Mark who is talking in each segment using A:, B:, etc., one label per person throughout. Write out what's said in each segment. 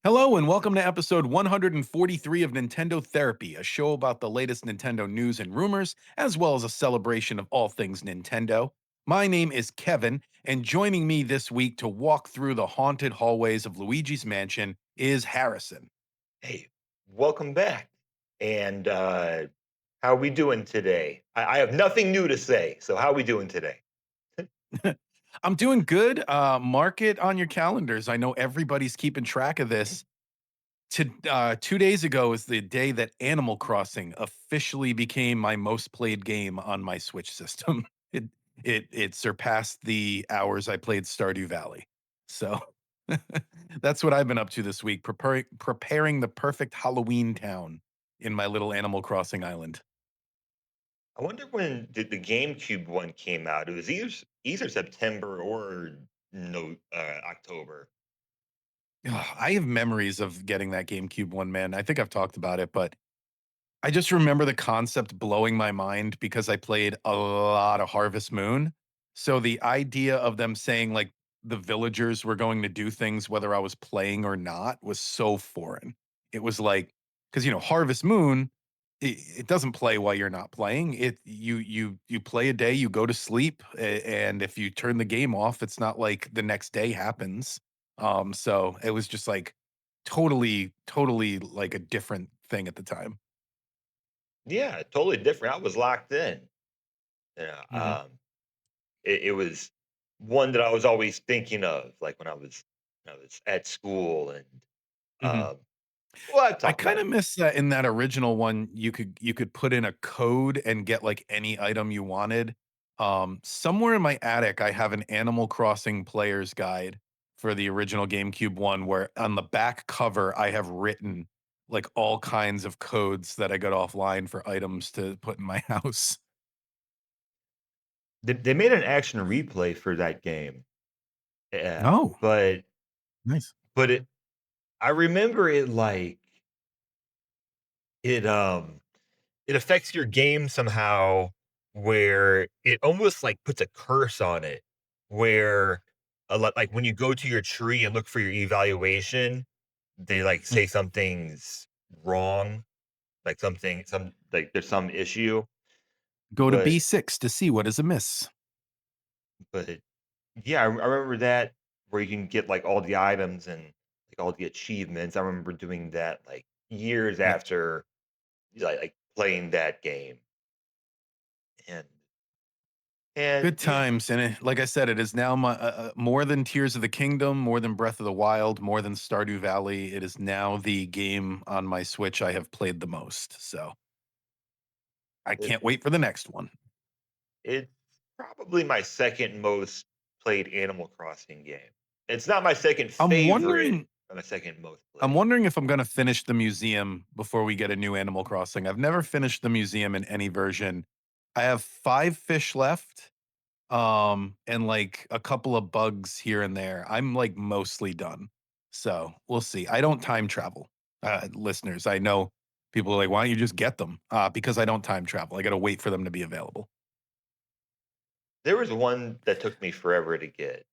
A: Hello, and welcome to episode 143 of Nintendo Therapy, a show about the latest Nintendo news and rumors, as well as a celebration of all things Nintendo. My name is Kevin, and joining me this week to walk through the haunted hallways of Luigi's Mansion is Harrison.
B: Hey, welcome back. And how are we doing today? I have nothing new to say. So how are we doing today?
A: I'm doing good. Mark it on your calendars. I know everybody's keeping track of this. 2 days ago is the day that Animal Crossing officially became my most played game on my Switch system. It surpassed the hours I played Stardew Valley. So that's what I've been up to this week, preparing the perfect Halloween town in my little Animal Crossing island.
B: I wonder when the GameCube one came out. It was either September or no October.
A: I have memories of getting that GameCube one, man. I think I've talked about it, but I just remember the concept blowing my mind because I played a lot of Harvest Moon. So the idea of them saying like the villagers were going to do things whether I was playing or not was so foreign. It was like because Harvest Moon, it doesn't play while you're not playing. You play a day, you go to sleep, and if you turn the game off, it's not like the next day happens. So it was just like totally like a different thing at the time.
B: Yeah, totally different. I was locked in. Yeah,
A: Mhm.
B: it was one that I was always thinking of, like when I was at school, and
A: Mhm.
B: um, well, I've
A: I
B: talked about
A: kinda
B: it.
A: miss that in that original one, you could put in a code and get, like, any item you wanted. Somewhere in my attic, I have an Animal Crossing player's guide for the original GameCube one, where on the back cover, I have written, like, all kinds of codes that I got offline for items to put in my house.
B: They made an action replay for that game. Yeah,
A: Oh, nice.
B: but I remember it like it it affects your game somehow where it almost like puts a curse on it where a lot like when you go to your tree and look for your evaluation, they like
A: Mm.
B: say something's wrong, like some like there's some issue.
A: Go to
B: But
A: B6 to see what is amiss.
B: but yeah, I remember that where you can get like all the items and like all the achievements. I remember doing that like years
A: Yep.
B: after like playing that game. And
A: Good
B: yeah,
A: times, and like I said, it is now more than Tears of the Kingdom, more than Breath of the Wild, more than Stardew Valley. It is now the game on my Switch I have played the most, so I
B: it,
A: can't wait for the next one.
B: it's probably my second most played Animal Crossing game. It's not my second
A: I'm
B: favorite,
A: wondering
B: but my second most
A: I'm
B: played.
A: wondering if I'm gonna finish the museum before we get a new Animal Crossing. I've never finished the museum in any version. I have 5 fish left, and, like, a couple of bugs here and there. I'm, like, mostly done. So, we'll see. I don't time travel. Listeners, I know people are like, "Why don't you just get them?" Because I don't time travel. I gotta wait for them to be available.
B: There was one that took me forever to get,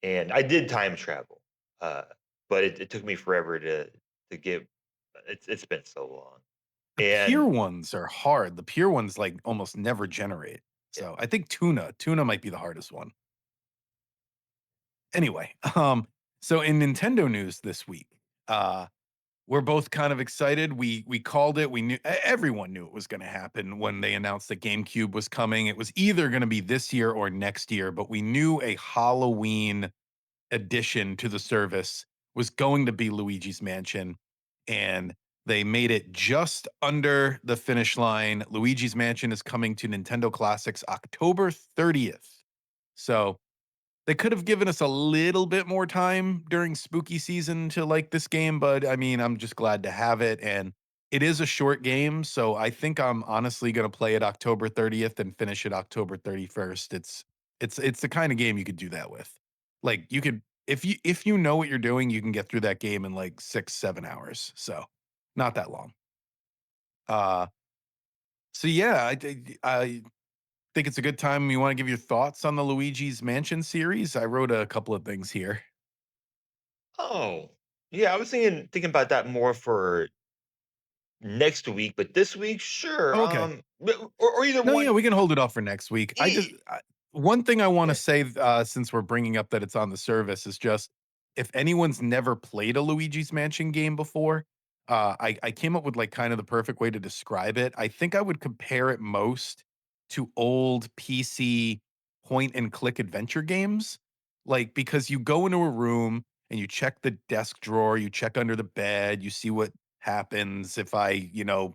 B: and I did time travel, uh, but it took me forever to get. It's been so long,
A: The pure
B: and
A: ones are hard. The pure ones, like, almost never generate.
B: yeah,
A: So, I think tuna might be the hardest one. Anyway, so in Nintendo news this week, uh, we're both kind of excited. We called it. We knew everyone knew it was going to happen when they announced that GameCube was coming. It was either going to be this year or next year, but we knew a Halloween addition to the service was going to be Luigi's Mansion, and they made it just under the finish line. Luigi's Mansion is coming to Nintendo Classics October 30th. So they could have given us a little bit more time during spooky season to like this game, but I mean, I'm just glad to have it. And it is a short game, so I think I'm honestly gonna play it October 30th and finish it October 31st. It's the kind of game you could do that with. Like you could if you know what you're doing, you can get through that game in like 6, 7 hours. So not that long. Uh so yeah, I think it's a good time. You want to give your thoughts on the Luigi's Mansion series? I wrote a couple of things here.
B: oh Yeah, I was thinking about that more for next week, but this week, sure.
A: Oh, okay.
B: Or either
A: No, yeah,
B: one.
A: we can hold it off for next week.
B: E-
A: One thing I want to
B: Yeah.
A: say, since we're bringing up that it's on the service, is just if anyone's never played a Luigi's Mansion game before, I came up with like kind of the perfect way to describe it. I think I would compare it most to old PC point and click adventure games, like because you go into a room and you check the desk drawer, you check under the bed, you see what happens if I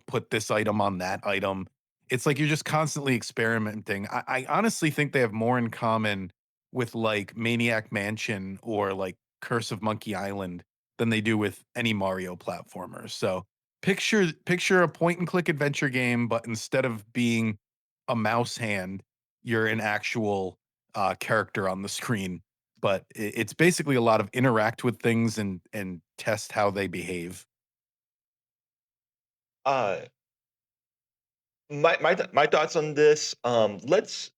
A: put this item on that item. It's like you're just constantly experimenting. I honestly think they have more in common with like Maniac Mansion or like Curse of Monkey Island than they do with any Mario platformer. So picture a point and click adventure game, but instead of being a mouse hand, you're an actual character on the screen. But it's basically a lot of interact with things and test how they behave.
B: Uh, my thoughts on this. Let's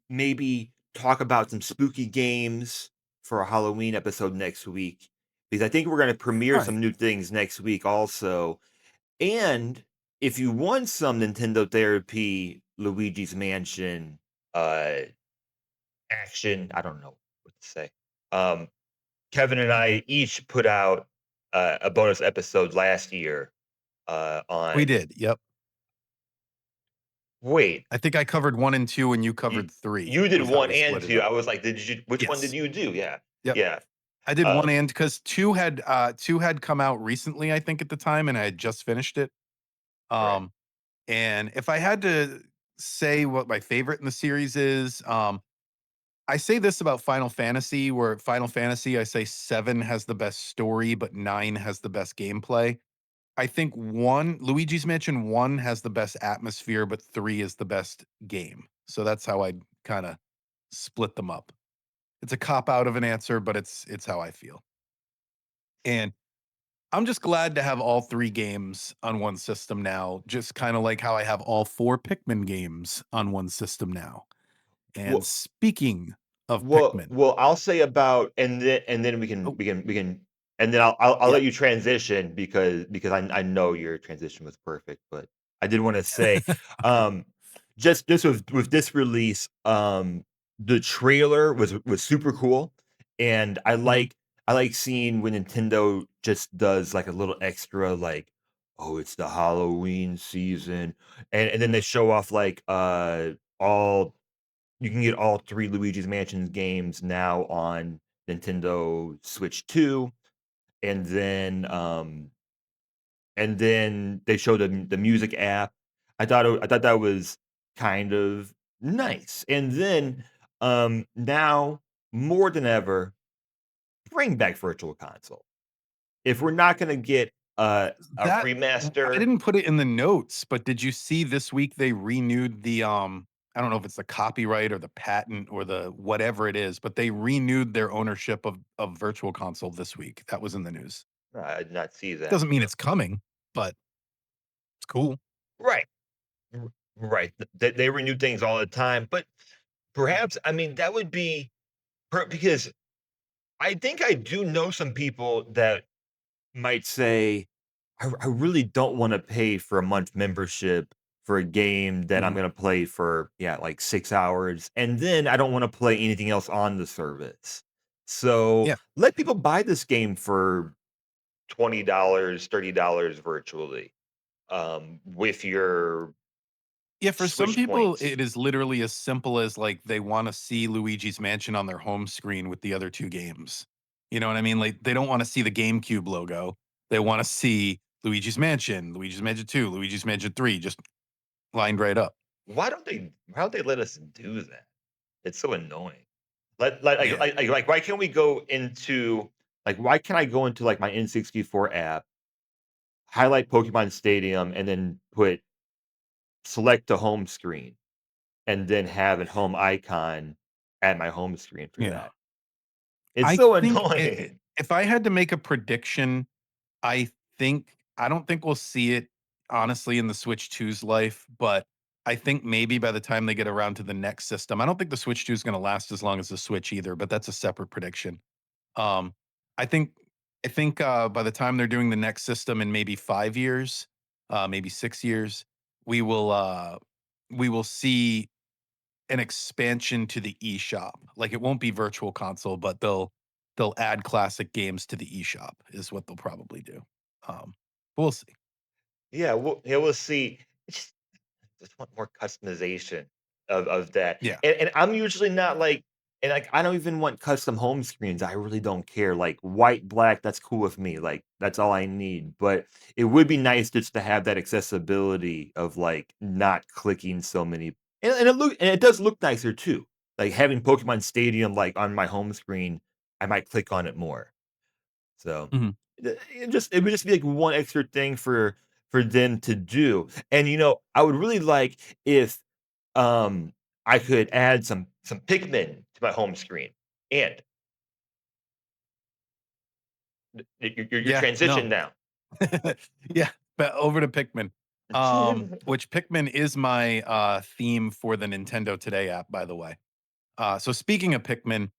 B: maybe talk about some spooky games for a Halloween episode next week because I think we're going to premiere
A: All right.
B: some new things next week also. And if you want some Nintendo Therapy Luigi's Mansion uh action, I don't know what to say. Um, Kevin and I each put out a bonus episode last year
A: We
B: on.
A: did. Yep.
B: Wait,
A: I think I covered 1 and 2 and you
B: you
A: covered 3
B: you did
A: was how
B: one
A: we
B: and
A: split it
B: two.
A: up.
B: I was like, did you? Which one did
A: Yes.
B: you do? Yeah,
A: Yep.
B: yeah.
A: I did 1
B: Um,
A: and because 2 had come out recently, I think, at the time, and I had just finished it.
B: right.
A: Um, and if I had to say what my favorite in the series is, I say this about Final Fantasy, where Final Fantasy, I say 7 has the best story, but 9 has the best gameplay. I think 1 Luigi's Mansion 1 has the best atmosphere, but 3 is the best game. So that's how I'd kinda split them up. It's a cop out of an answer, but it's how I feel. And I'm just glad to have all 3 games on one system now, just kinda like how I have all 4 Pikmin games on one system now. And
B: Well,
A: speaking of
B: well,
A: Pikmin.
B: well, I'll say about and then
A: Oh,
B: we can and then I'll
A: yeah.
B: let you transition because I know your transition was perfect, but I did want to say,
A: Okay.
B: um, just with this release, the trailer was super cool, and
A: Mhm.
B: I like seeing when Nintendo just does like a little extra like, oh, it's the Halloween season, and then they show off like all you can get all 3 Luigi's Mansion games now on Nintendo Switch 2, and then they showed the music app. I thought that was kind of nice, and then, now more than ever, bring back Virtual Console. If we're not gonna get a
A: That I
B: remaster.
A: didn't put it in the notes, but did you see this week they renewed I don't know if it's the copyright or the patent or the whatever it is, but they renewed their ownership of Virtual Console this week. That was in the news.
B: I did not see that.
A: Doesn't mean it's coming, but it's cool.
B: Right. Right. They renew things all the time, but perhaps, I mean, that would be because I think I do know some people that might say, I really don't want to pay for a month membership for a game that I'm
A: Mhm.
B: going to play for, yeah, like 6 hours. And then I don't want to play anything else on the service. So
A: Yeah.
B: let people buy this game for $20, $30 virtually with your
A: Yeah, for some
B: Switch
A: people,
B: points.
A: it is literally as simple as, like, they wanna see Luigi's Mansion on their home screen with the other 2 games. You know what I mean? Like, they don't wanna see the GameCube logo. They wanna see Luigi's Mansion 2, Luigi's Mansion 3, just lined right up.
B: Why don't they let us do that? It's so annoying.
A: Yeah.
B: Why can't we go into why can't I go into, like, my N64 app, highlight Pokemon Stadium, and then select the home screen, and then have a home icon at my home screen for
A: Yeah.
B: that? It's
A: I
B: so
A: think I
B: annoying.
A: if I had to make a prediction, I don't think we'll see it, honestly, in the Switch 2's life, but I think maybe by the time they get around to the next system I don't think the Switch 2 is gonna last as long as the Switch either, but that's a separate prediction. Um, I think I think, by the time they're doing the next system in maybe 5 years, maybe 6 years, we will, uh, we will see an expansion to the eShop. Like, it won't be Virtual Console, but they'll add classic games to the eShop is what they'll probably do. But we'll see.
B: We'll see. Just want more customization of that.
A: Yeah.
B: And I'm usually not like and like I don't even want custom home screens. I really don't care. Like white, black, that's cool with me. Like that's all I need. But it would be nice just to have that accessibility of like not clicking so many and it does look nicer too. Like having Pokemon Stadium like on my home screen, I might click on it more. So,
A: Mhm.
B: it would just be, like, one extra thing for them to do, and, I would really like if, um, I could add some Pikmin to my home screen, and you're
A: Yeah,
B: transitioned
A: no.
B: now.
A: Yeah, but over to Pikmin. Which Pikmin is my, theme for the Nintendo Today app, by the way. So speaking of Pikmin,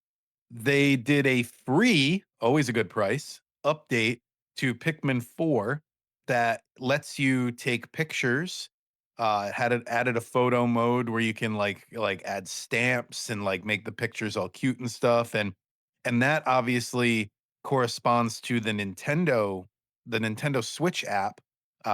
A: they did a free, always a good price, update to Pikmin 4 that lets you take pictures. Had it added a photo mode where you can like add stamps and like make the pictures all cute and stuff. And that obviously corresponds to the Nintendo Switch app,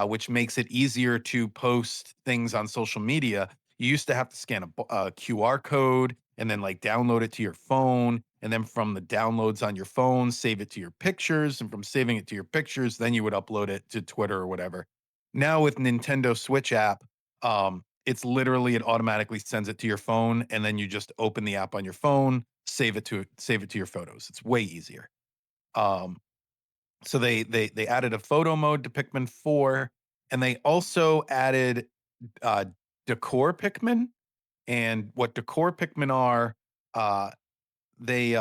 A: which makes it easier to post things on social media. You used to have to scan a QR code and then like download it to your phone. And then from the downloads on your phone, save it to your pictures. And from saving it to your pictures, then you would upload it to Twitter or whatever. Now with Nintendo Switch app, it's literally it automatically sends it to your phone, and then you just open the app on your phone, save it to your photos. It's way easier. Um, so they added a photo mode to Pikmin 4, and they also added uh, decor Pikmin. And what decor Pikmin are, uh, they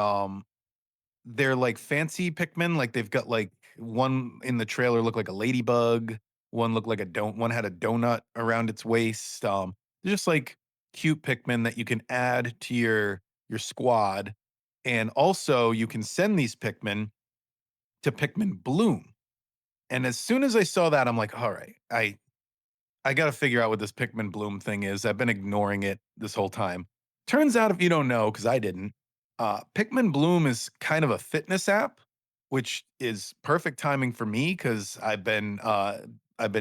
A: they're like fancy Pikmin. Like they've got like one in the trailer looked like a ladybug, one looked like one had a donut around its waist. They're just like cute Pikmin that you can add to your squad. And also you can send these Pikmin to Pikmin Bloom. And as soon as I saw that, I'm like, all right, I got to figure out what this Pikmin Bloom thing is. I've been ignoring it this whole time. Turns out, if you don't know, because I didn't, Pikmin Bloom is kind of a fitness app, which is perfect timing for me because I've been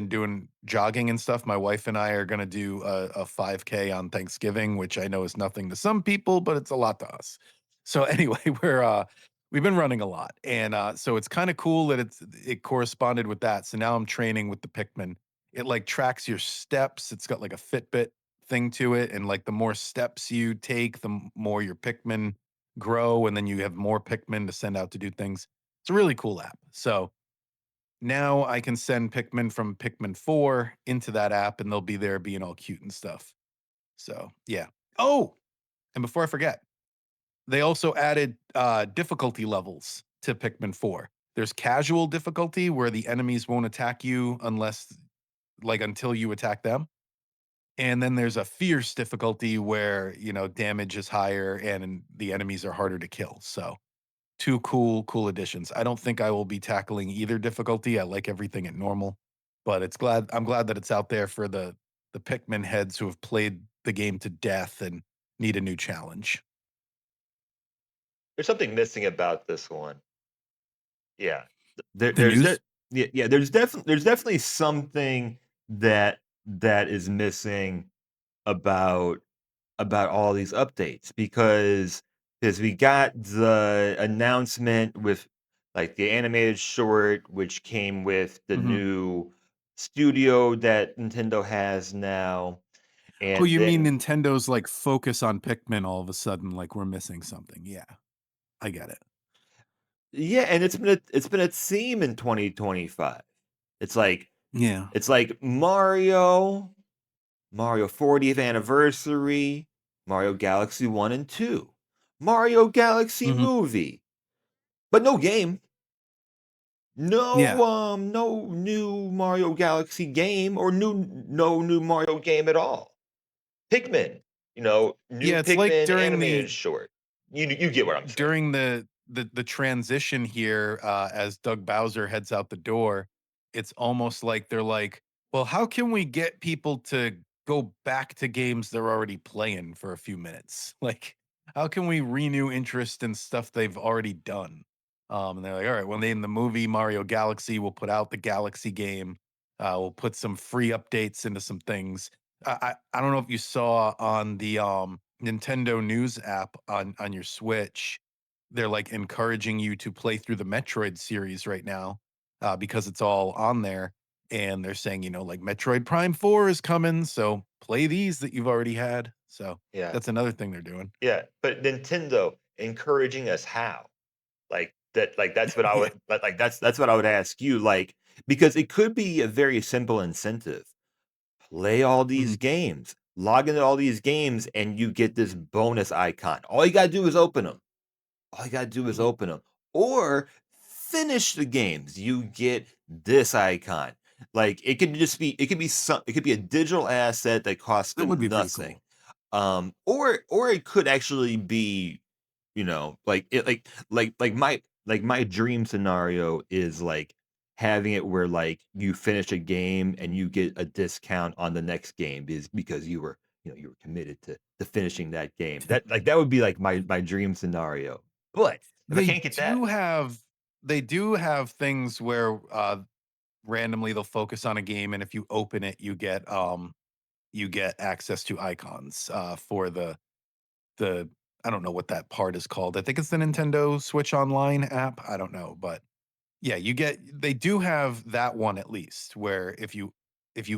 A: doing jogging and stuff. My wife and I are going to do a 5K on Thanksgiving, which I know is nothing to some people, but it's a lot to us. So anyway, we've been running a lot, and so it's kind of cool that it corresponded with that. So now I'm training with the Pikmin. It, like, tracks your steps. It's got, like, a Fitbit thing to it, and, like, the more steps you take, the more your Pikmin grow, and then you have more Pikmin to send out to do things. It's a really cool app. So, now I can send Pikmin from Pikmin 4 into that app, and they'll be there being all cute and stuff. So, yeah. Oh, and before I forget, they also added, difficulty levels to Pikmin 4. There's casual difficulty where the enemies won't attack you until you attack them. And then there's a fierce difficulty where, damage is higher and the enemies are harder to kill. So, 2 cool additions. I don't think I will be tackling either difficulty. I like everything at normal, but I'm glad that it's out there for the Pikmin heads who have played the game to death and need a new challenge.
B: There's something missing about this one. Yeah. There
A: The
B: there's
A: news?
B: that yeah, there's definitely something that is missing about all these updates because we got the announcement with like the animated short which came with the
A: Mhm.
B: new studio that Nintendo has now
A: Oh,
B: and
A: you mean
B: then
A: Nintendo's, like, focus on Pikmin all of a sudden, like, we're missing something. Yeah, I get it.
B: yeah, and it's been a theme in 2025. It's like
A: Yeah.
B: Mario 40th anniversary, Mario Galaxy 1 and 2, Mario Galaxy
A: Mhm.
B: movie, but no game.
A: Yeah.
B: No new Mario Galaxy game or no new Mario game at all. Pikmin, new
A: Yeah, it's like
B: Pikmin animated short. You get what I'm saying.
A: during the the transition here, as Doug Bowser heads out the door, it's almost like they're like, "Well, how can we get people to go back to games they're already playing for a few minutes? Like, how can we renew interest in stuff they've already done?" And they're like, "All right, well, in the movie Mario Galaxy, we'll put out the Galaxy game. We'll put some free updates into some things." I don't know if you saw on the Nintendo News app on your Switch, they're like encouraging you to play through the Metroid series right now, because it's all on there. And they're saying, like Metroid Prime 4 is coming. So play these that you've already had. So
B: Yeah.
A: that's another thing they're doing.
B: Yeah, but Nintendo encouraging us how? That's what I
A: Yeah.
B: would that's what I would ask you, like, because it could be a very simple incentive. Play all these
A: Mhm.
B: games, log into all these games, and you get this bonus icon. All you gotta do is open them. All you gotta do is
A: Mhm.
B: open them. Or finish the games. You get this icon. Like, it could be it could be a digital asset that costs
A: That would
B: them
A: be pretty
B: nothing.
A: cool.
B: Or it could actually be, like it like my dream scenario is like having it where like you finish a game and you get a discount on the next game because you were committed to finishing that game. That would be like my dream scenario. But if I
A: They
B: can't get that,
A: do have they do have things where randomly they'll focus on a game, and if you open it, you get access to icons for the I don't know what that part is called. I think it's the Nintendo Switch Online app. I don't know, but yeah, they do have that one at least where if you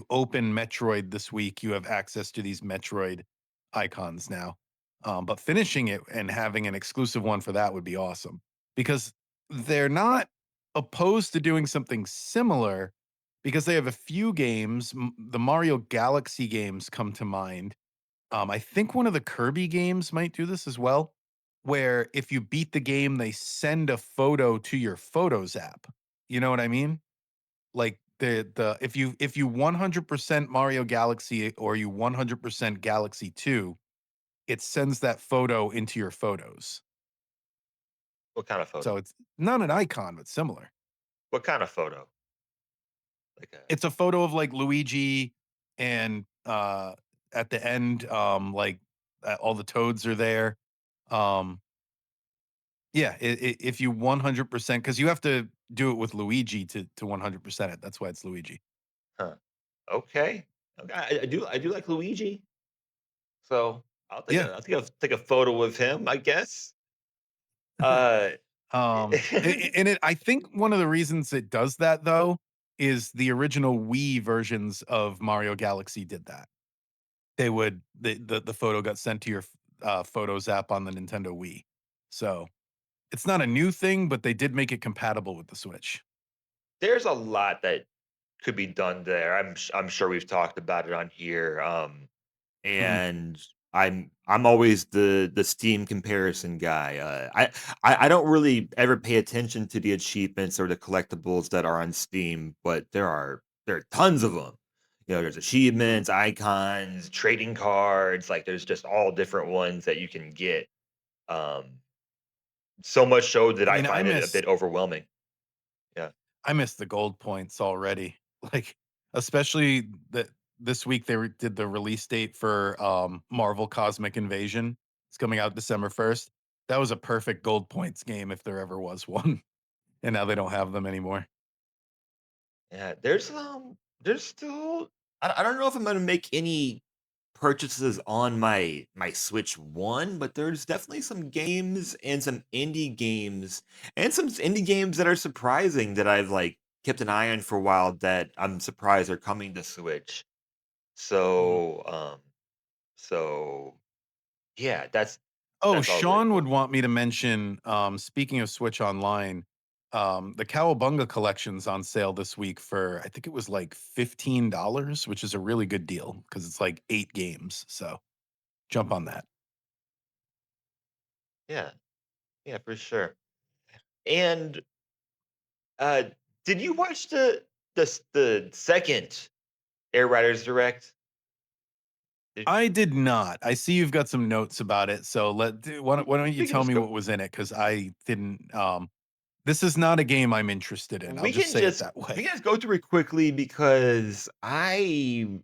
A: open Metroid this week, you have access to these Metroid icons now. But finishing it and having an exclusive one for that would be awesome because they're not opposed to doing something similar because they have a few games. The Mario Galaxy games come to mind. I think one of the Kirby games might do this as well, where if you beat the game, they send a photo to your Photos app. You know what I mean? Like the if you 100% Mario Galaxy or you 100% Galaxy 2, it sends that photo into your photos.
B: what kind of
A: So
B: photo?
A: it's not an icon, but similar.
B: What kind of photo? Like a
A: It's a photo of like Luigi and at the end like all the toads are there. Um Yeah, if you 100% because you have to do it with Luigi to 100% it, that's why it's Luigi.
B: huh. Okay. Okay. I do like Luigi, so
A: Yeah,
B: I'll take a photo of him, I guess. Uh
A: and I think one of the reasons it does that, though, is the original Wii versions of Mario Galaxy did that. They would the photo got sent to your Photos app on the Nintendo Wii. So, it's not a new thing, but they did make it compatible with the Switch.
B: there's a lot that could be done there. I'm sure we've talked about it on here.
A: Mhm,
B: And I'm always the Steam comparison guy. I don't really ever pay attention to the achievements or the collectibles that are on Steam, but there are tons of them. There's
A: mhm.
B: achievements, icons, trading cards. Like there's just all different ones that you can get. Um, so much so that
A: I
B: I
A: mean,
B: find it a bit overwhelming. Yeah.
A: I miss the gold points already. Like, especially that this week did the release date for Marvel Cosmic Invasion. It's coming out December 1st. That was a perfect gold points game if there ever was one. And now they don't have them anymore.
B: Yeah, there's still I don't know if I'm gonna make any purchases on my Switch 1, but there's definitely some games and some indie games and some indie games that are surprising that I've like kept an eye on for a while that I'm surprised are coming to Switch.
A: Mhm.
B: So so yeah,
A: Oh,
B: that's all really
A: Sean would
B: cool.
A: want me to mention, speaking of Switch Online, the Cowabunga collection's on sale this week for I think it was like $15, which is a really good deal because it's like 8 games. So jump on that.
B: Yeah, yeah, for sure. And uh did you watch the second Air Riders Direct? It
A: I did not. I see you've got some notes about it, so why don't you
B: we can
A: tell
B: just
A: me
B: go
A: what was in it? Because I didn't, this is not a game I'm interested in, I'll
B: we
A: just
B: can
A: say it
B: just
A: that
B: we
A: way.
B: can just go through it quickly because I'm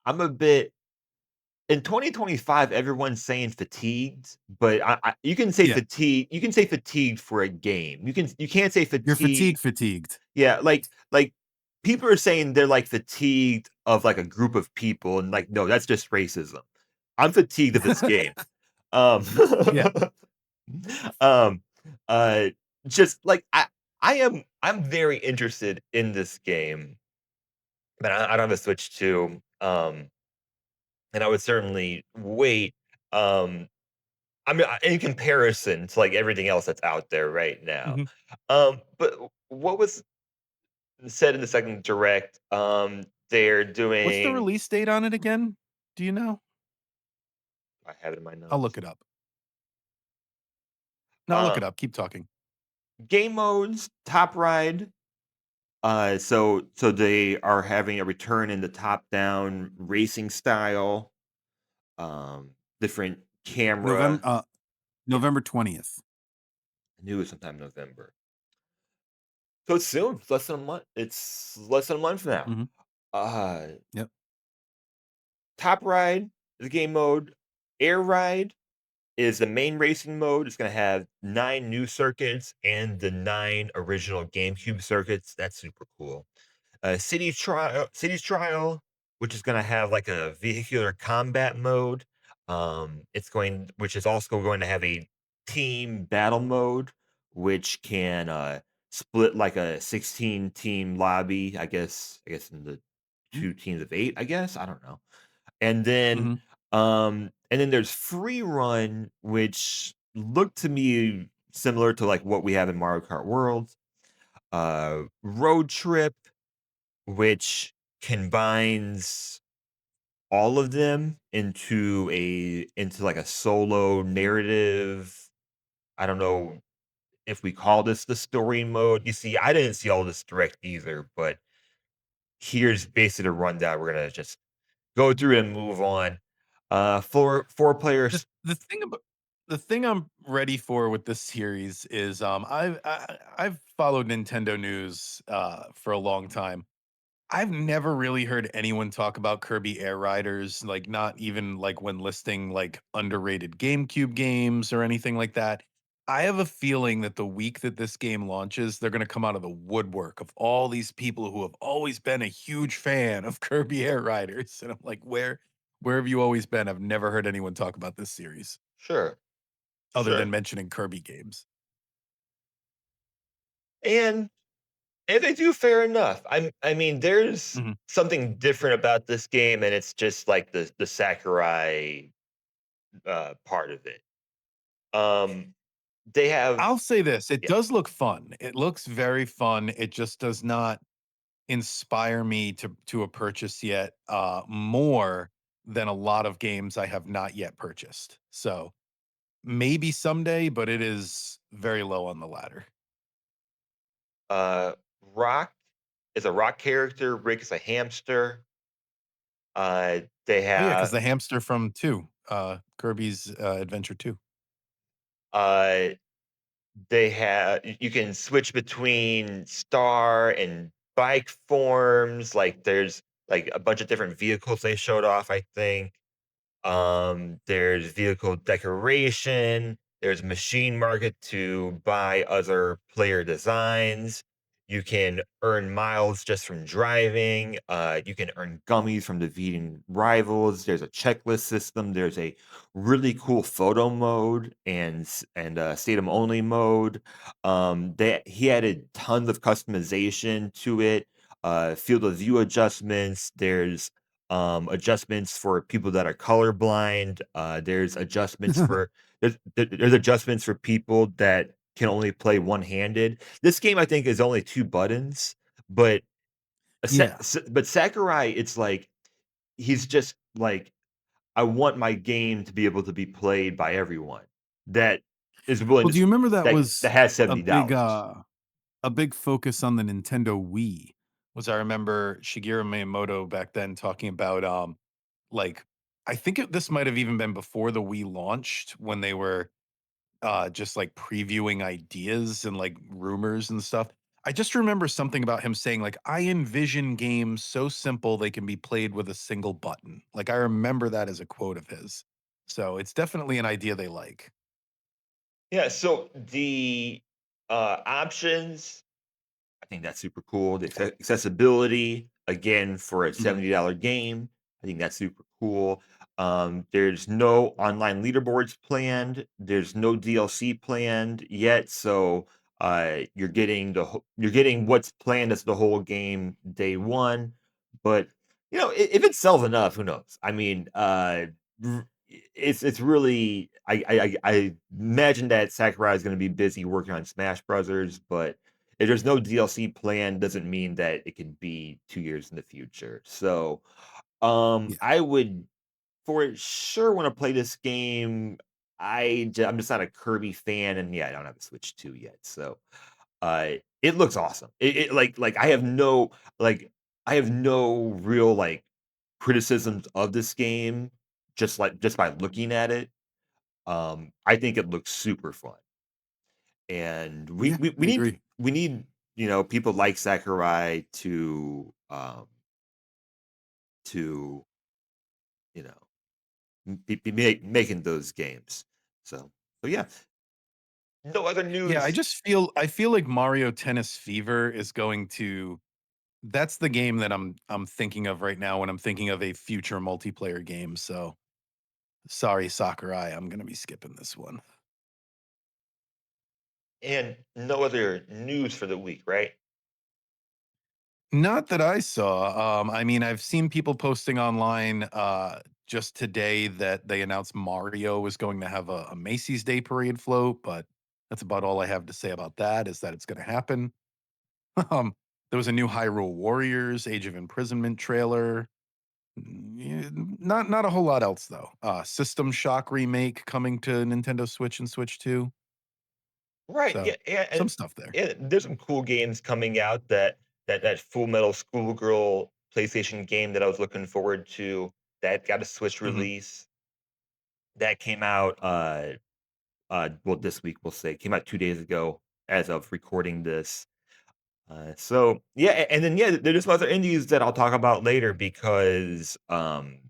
B: a bit in 2025, everyone's saying fatigued, but
A: Yeah,
B: you can say fatigued for a game. You can't say
A: you're
B: fatigue.
A: fatigued.
B: Yeah, like people are saying they're like fatigued of like a group of people, and like no, that's just racism. I'm fatigued of this game. Um,
A: Yeah,
B: um, uh, just like I'm very interested in this game, but I don't have a Switch 2. And I would certainly wait. Um, I mean, in comparison to like everything else that's out there right now.
A: mhm.
B: But what was said in the second direct? They're
A: What's the
B: doing.
A: release date on it again? Do you know?
B: I have it in my
A: I'll look
B: notes.
A: it up. No, look
B: Uh,
A: it up, keep talking.
B: Game modes, top ride. So they are having a return in the top down racing style. Different
A: November
B: camera. Yeah,
A: November 20th.
B: I knew it was sometime November. So it's soon. It's less than a month. It's less than a month now.
A: Mhm,
B: Uh,
A: yep.
B: Top ride is a game mode. Air ride is the main racing mode. It's going to have 9 new circuits and the 9 original GameCube circuits. That's super cool. Cities trial, which is going to have like a vehicular combat mode. Which is also going to have a team battle mode, which can split like a 16 team lobby. I guess in the
A: Mm,
B: 2 teams of 8. I guess I don't know. And
A: mhm.
B: then there's free run, which looked to me similar to like what we have in Mario Kart World. Road trip, which combines all of them into like a solo narrative. I don't know if we call this the story mode. You see, I didn't see all this direct either, but here's basically the rundown. We're gonna just go through and move on. Four
A: The
B: players.
A: the thing about the thing I'm ready for with this series is, I've followed Nintendo news, for a long time. I've never really heard anyone talk about Kirby Air Riders, like, not even, like, when listing, like, underrated GameCube games or anything like that. I have a feeling that the week that this game launches, they're gonna come out of the woodwork of all these people who have always been a huge fan of Kirby Air Riders, and I'm like, where have you always been? I've never heard anyone talk about this series
B: Sure,
A: other than
B: sure.
A: mentioning Kirby games.
B: And if they do, fair enough. I mean, there's
A: Mhm.
B: something different about this game, and it's just like the Sakurai part of it. Um, they have.
A: I'll say this, it
B: Yeah.
A: does look fun. It looks very fun. It just does not inspire me to a purchase yet, more than a lot of games I have not yet purchased. So, maybe someday, but it is very low on the ladder.
B: Rock is a rock character. Rick is a hamster. They
A: Oh, yeah, because
B: have.
A: the hamster from 2, Kirby's, Adventure 2.
B: Uh, you can switch between star and bike forms. Like there's like a bunch of different vehicles they showed off. I think. There's vehicle decoration, there's machine market to buy other player designs. You can earn miles just from driving. You can earn gummies from defeating rivals. There's a checklist system. There's a really cool photo mode and stadium only mode. He added tons of customization to it. Field of view adjustments. Adjustments for people that are colorblind. There's adjustments for people that can only play one-handed. This game, I think, is only 2 buttons, but
A: Yeah.
B: Sakurai, it's like he's just like, "I want my game to be able to be played by everyone that is willing
A: Well,
B: to
A: do you remember that
B: that
A: was
B: has
A: a big,
B: $70."
A: a big focus on the Nintendo Wii? Was I remember Shigeru Miyamoto back then talking about, like, I think this might have even been before the Wii launched when they were just like previewing ideas and like rumors and stuff. I just remember something about him saying like I envision games so simple they can be played with a single button. Like I remember that as a quote of his. So it's definitely an idea they like.
B: Yeah, so the options, I think that's super cool. The accessibility, again, for a
A: Mhm.
B: $70 game, I think that's super cool. There's no online leaderboards planned. There's no DLC planned yet, so you're getting what's planned as the whole game day one. But if it sells enough, who knows? I mean, it's really I imagine that Sakurai is going to be busy working on Smash Brothers, but if there's no DLC plan, doesn't mean that it could be 2 years in the future. So,
A: Yeah.
B: I would for sure wanna play this game. I'm just not a Kirby fan, and, yeah, I don't have a Switch 2 yet, so, it looks awesome. Like, I have no real, criticisms of this game, just by looking at it. I think it looks super fun. And
A: Yeah, I agree.
B: we need, people like Sakurai to, you know, making those games. So, so yeah. No other
A: Yeah,
B: news.
A: I feel like Mario Tennis Fever is going to that's the game that I'm thinking of right now when I'm thinking of a future multiplayer game. So sorry, Sakurai, I'm gonna be skipping this one.
B: And no other news for the week, right?
A: Not that I saw. I mean, I've seen people posting online just today that they announced Mario was going to have a Macy's Day Parade float, but that's about all I have to say about that. Is that it's going to happen. um, there was a new Hyrule Warriors Age of Imprisonment trailer. Yeah, not a whole lot else though. System Shock remake coming to Nintendo Switch and Switch 2.
B: Right.
A: So
B: Yeah, yeah,
A: some stuff there.
B: yeah. There's some cool games coming out that Full Metal Schoolgirl PlayStation game that I was looking forward to that got a Switch
A: Mhm.
B: release that came out well, this week we'll say came out 2 days ago as of recording this. So yeah, and then yeah, there's some other indies that I'll talk about later because I'm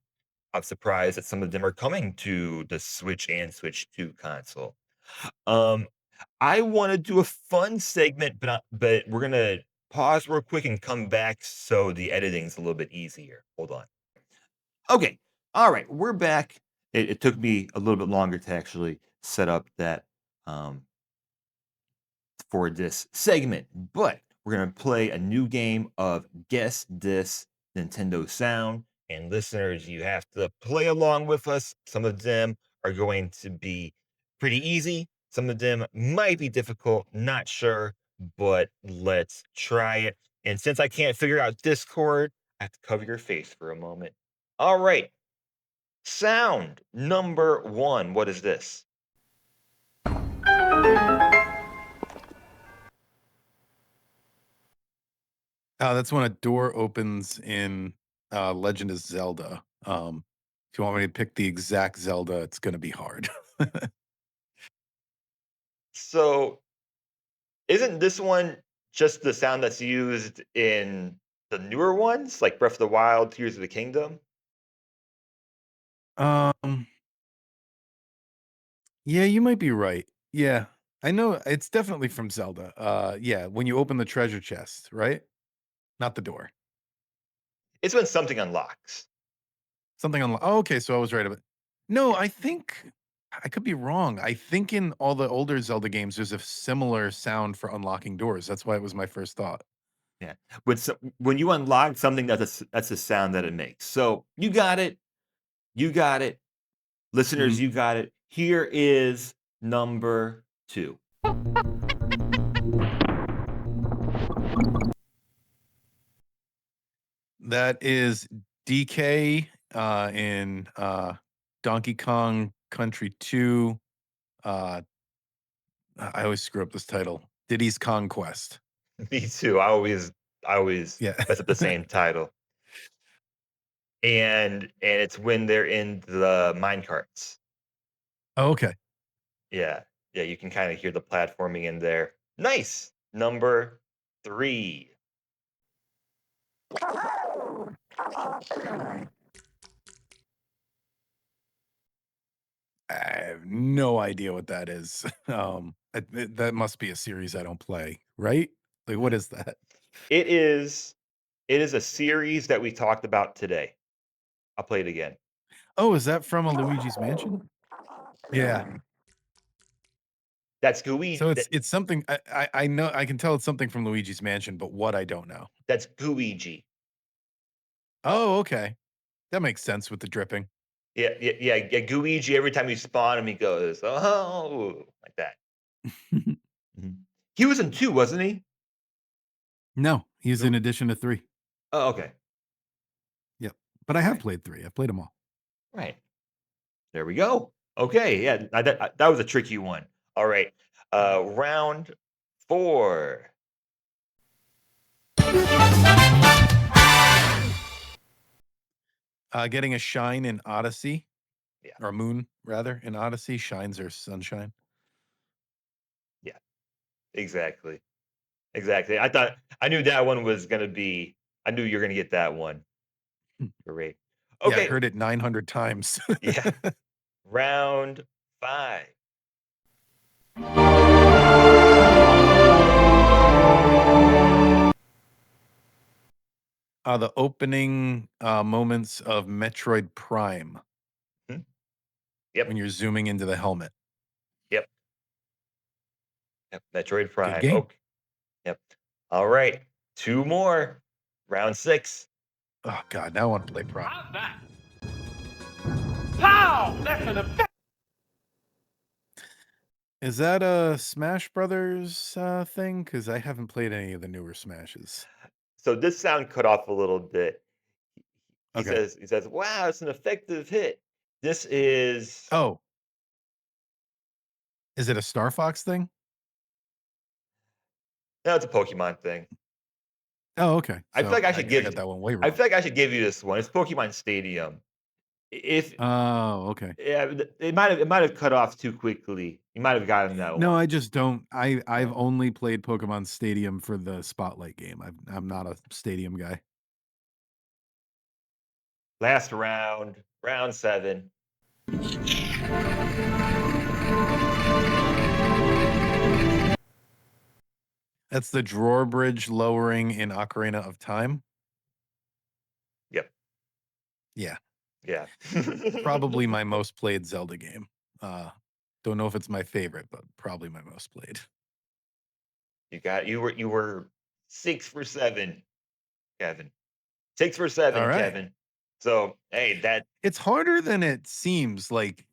B: surprised that some of them are coming to the Switch and Switch 2 console. Um, I want to do a fun segment, but we're gonna pause real quick and come back so the editing's a little bit easier. Hold on. Okay. All right, we're back. It took me a little bit longer to actually set up that um, for this segment, but we're going to play a new game of Guess This Nintendo Sound. And listeners, you have to play along with us. Some of them are going to be pretty easy, some of them might be difficult, not sure, but let's try it. And since I can't figure out Discord, I have to cover your face for a moment. All right, sound number one. What is this?
A: That's when a door opens in Legend of Zelda. If you want me to pick the exact Zelda, it's going to be hard.
B: So isn't this one just the sound that's used in the newer ones, like Breath of the Wild, Tears of the Kingdom?
A: um, yeah, you might be right. Yeah, I know it's definitely from Zelda. Yeah, when you open the treasure chest, right? Not the door.
B: It's when something unlocks.
A: Something on. Oh, okay, so I was right about. No,
B: Yeah,
A: I think I could be wrong. I think in all the older Zelda games, there's a similar sound for unlocking doors. That's why it was my first thought.
B: yeah. When you unlock something, that's the sound that it makes. So you got it. You got it. Listeners,
A: Mhm.
B: you got it. Here is number two.
A: That is DK in Donkey Kong Country 2. Uh, I always screw up this title. Diddy's Conquest.
B: Me too. I always
A: Yeah.
B: mess up the same title. and it's when they're in the mine carts.
A: Oh, okay.
B: Yeah. Yeah, you can kinda hear the platforming in there. Nice. Number 3.
A: I have no idea what that is. That must be a series I don't play, right? Like, what is that?
B: It is it is a series that we talked about today. I'll play it again.
A: Oh, is that from a Luigi's Mansion? Yeah.
B: That's Gooey
A: So
B: that
A: it's something I know I can tell it's something from Luigi's Mansion, but what I don't know.
B: that's Gooigi.
A: Oh, okay. That makes sense with the dripping.
B: Yeah, Gooigi, every time you spawn him, he goes, "Oh," like that. Mhm. He was in 2, wasn't he?
A: No, he's
B: The
A: in addition to 3.
B: Oh, okay.
A: Yep. But I have
B: Right,
A: played 3. I've played them all.
B: right. There we go. Okay, yeah, that was a tricky one. Alright, round 4.
A: Getting a shine in Odyssey,
B: Yeah,
A: or moon rather, in Odyssey, shines or sunshine.
B: yeah, exactly, exactly. I knew that one was gonna be I knew you were gonna get that one.
A: Hmm.
B: Great.
A: Yeah, I
B: Okay,
A: heard it 900 times.
B: yeah, round 5.
A: The opening, moments of Metroid Prime
B: Mhm.
A: when
B: Yep,
A: you're zooming into the helmet.
B: yep, yep, Metroid
A: Good
B: Prime.
A: game.
B: Okay. Yep. Alright, 2 more. Round 6.
A: Oh god, now I wanna play Prime.
C: How's that? Pow! That's an effect.
A: Is that a Smash Brothers, thing? Because I haven't played any of the newer Smashes.
B: So this sound cut off a little bit.
A: Okay.
B: He says, "Wow, it's an effective hit." This is
A: Oh, is it a Star Fox thing?
B: no, it's a Pokemon thing.
A: Oh, okay.
B: I feel
A: So
B: like I should
A: I
B: give
A: got that one way
B: I
A: wrong.
B: feel like I should give you this one. It's Pokemon Stadium. If
A: Oh, okay.
B: yeah, it might have cut off too quickly. You might have gotten that
A: No,
B: one.
A: I just don't I've
B: Yeah.
A: only played Pokemon Stadium for the Spotlight game. I'm not a stadium guy.
B: Last round, round 7.
A: That's the drawer bridge lowering in Ocarina of Time?
B: Yep.
A: Yeah.
B: Yeah.
A: Probably my most played Zelda game. Uh, don't know if it's my favorite, but probably my most played.
B: You were 6 for 7, Kevin. 6 for 7,
A: Alright.
B: Kevin. So, hey, that
A: It's harder than it seems, like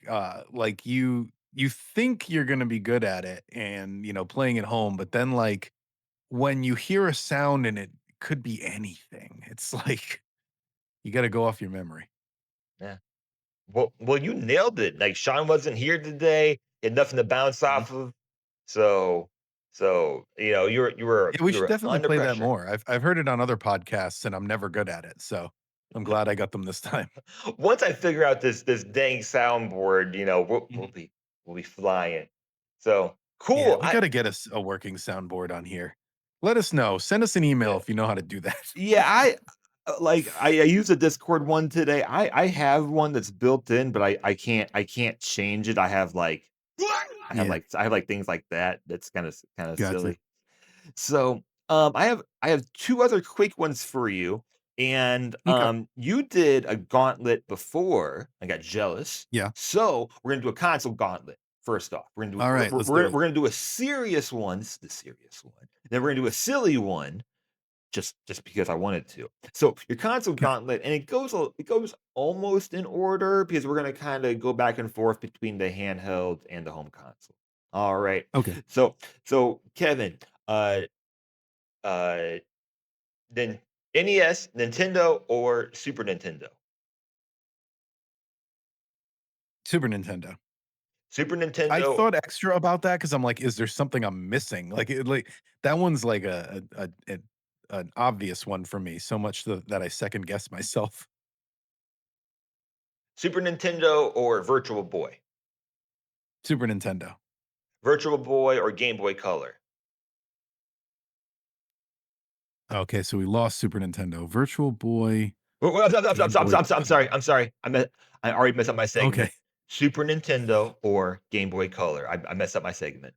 A: you think you're gonna be good at it and, playing at home, but then, like, when you hear a sound and it could be anything, it's like, you gotta go off your memory.
B: yeah. Well, you nailed it. Like Sean wasn't here today. He had nothing to bounce
A: Mhm.
B: off of. So
A: Yeah, we
B: you
A: should
B: were
A: definitely
B: under
A: play that
B: pressure.
A: more. I've heard it on other podcasts, and I'm never good at it, so I'm glad I got them this time.
B: Once I figure out this dang soundboard,
A: Mhm.
B: we'll be flying. So
A: Yeah,
B: cool.
A: we gotta get us a working soundboard on here. Let us know. Send us an email
B: Yeah,
A: if you know how to do that.
B: yeah, I used a Discord one today. I have one that's built in, but I can't change it.
A: Yeah,
B: I have like things like that. That's kind of
A: gotcha.
B: silly. So, I have 2 other quick ones for you, and,
A: Okay.
B: you did a gauntlet before, I got jealous,
A: Yeah.
B: so we're gonna do a console gauntlet first off.
A: Alright, let's do it.
B: We're gonna do a serious one, this is the serious one, then we're gonna do a silly one, just because I wanted to. So, your console
A: 'Kay.
B: gauntlet, and it goes almost in order because we're gonna kinda go back and forth between the handheld and the home console. Alright.
A: Okay.
B: So Kevin, uh uh, then NES, Nintendo, or Super Nintendo?
A: Super Nintendo.
B: Super
A: I
B: Nintendo.
A: thought extra about that because 'cause I'm like, "Is there something I'm missing?" That one's like an obvious one for me, so much that I second guess myself.
B: Super Nintendo or Virtual Boy?
A: Super Nintendo.
B: Virtual Boy or Game Boy Color?
A: Okay, so we lost Super Nintendo. Virtual Boy,
B: I'm
A: Game Boy
B: sorry.
A: Color.
B: I already messed up my
A: Okay,
B: segment. Super Nintendo or Game Boy Color? I messed up my segment.